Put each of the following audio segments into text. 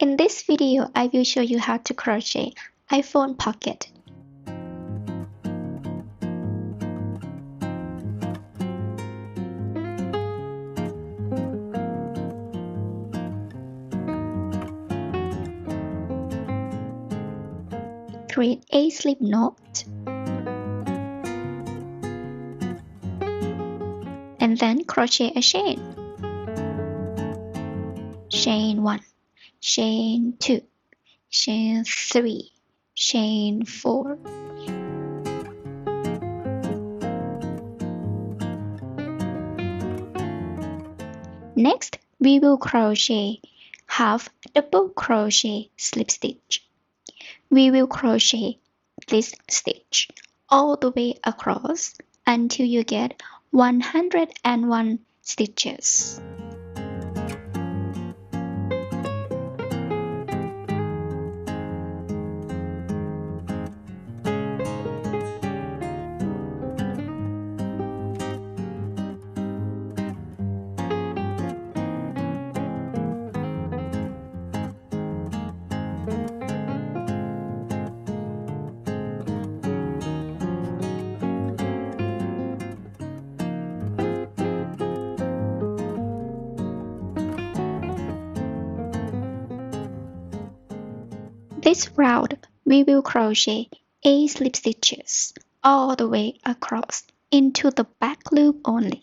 In this video, I will show you how to crochet iPhone Pocket. Create a slip knot and then crochet a chain. Chain 1, chain 2, chain 3, chain 4. Next, we will crochet half double crochet slip stitch. We will crochet this stitch all the way across until you get 101 stitches. This round, we will crochet 8 slip stitches all the way across into the back loop only.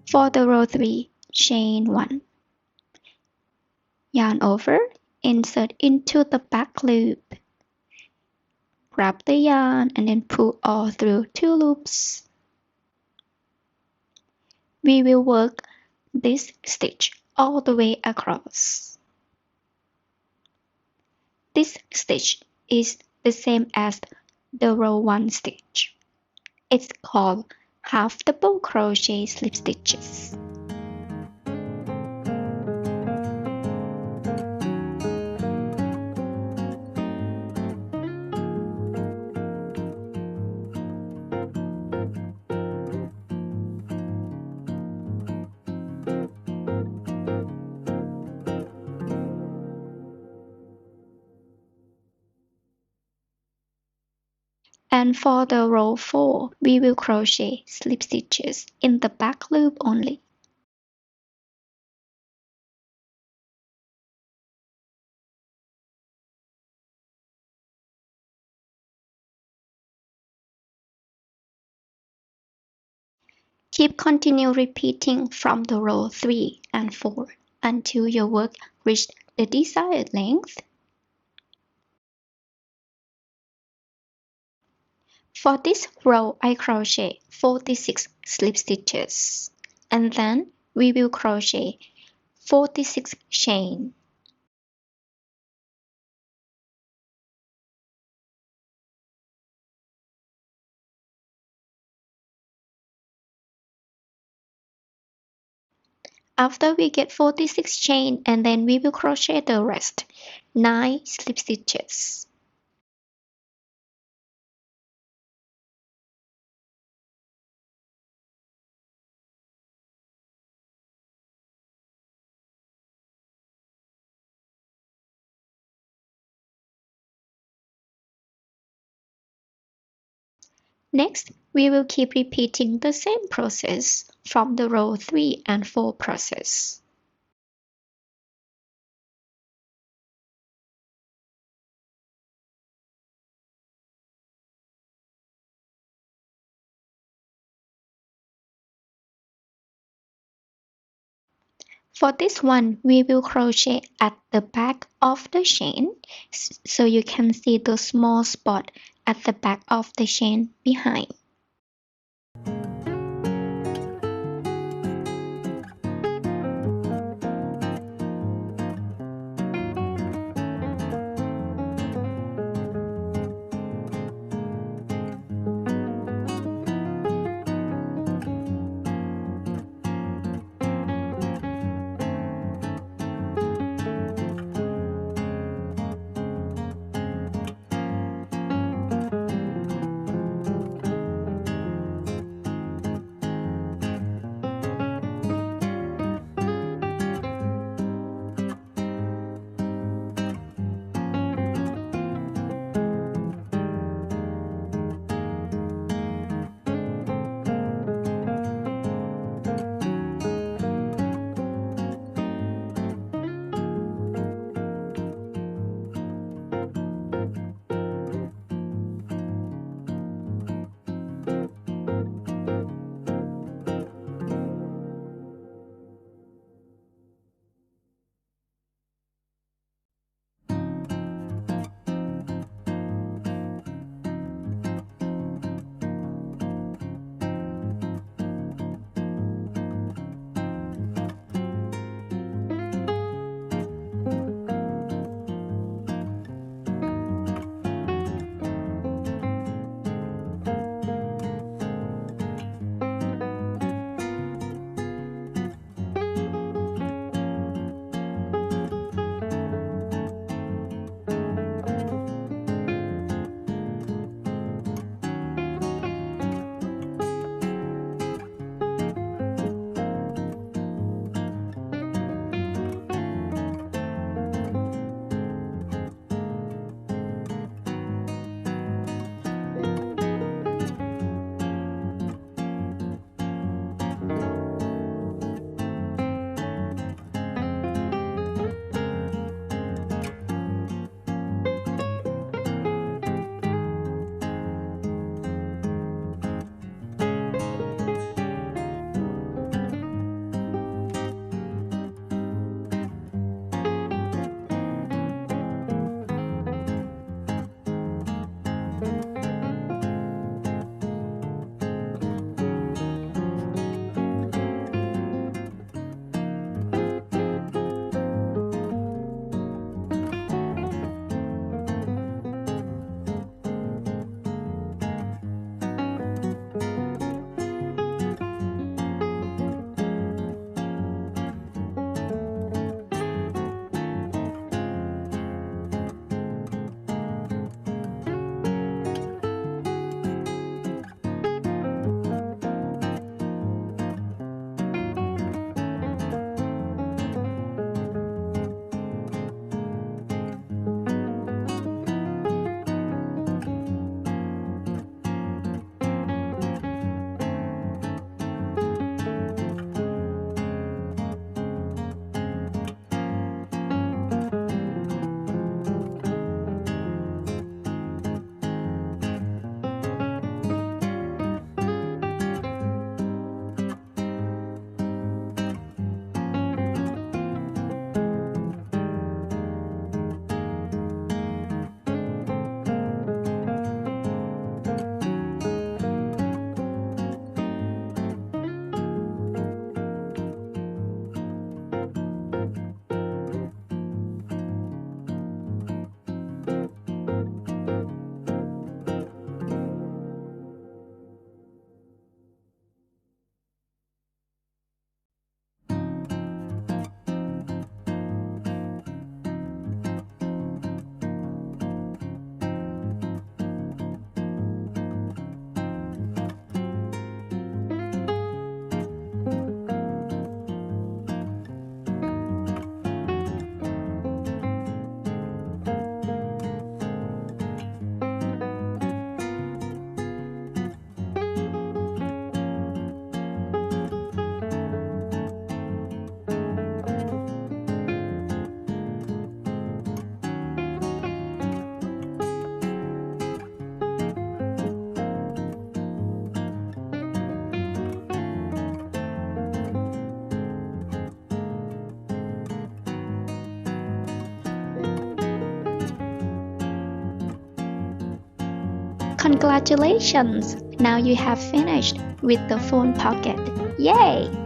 For the row 3, chain 1. Yarn over, insert into the back loop. Grab the yarn and then pull all through 2 loops. We will work this stitch all the way across. This stitch is the same as the row 1 stitch. It's called half double crochet slip stitches. And for the row 4, we will crochet slip stitches in the back loop only. Keep continue repeating from the row 3 and 4 until your work reaches the desired length. For this row, I crochet 46 slip stitches, and then we will crochet 46 chain. After we get 46 chain, and then we will crochet the rest, 9 slip stitches. Next, we will keep repeating the same process from the row 3 and 4 process. For this one, we will crochet at the back of the chain, so you can see the small spot at the back of the chain behind. Congratulations! Now you have finished with the phone pocket. Yay!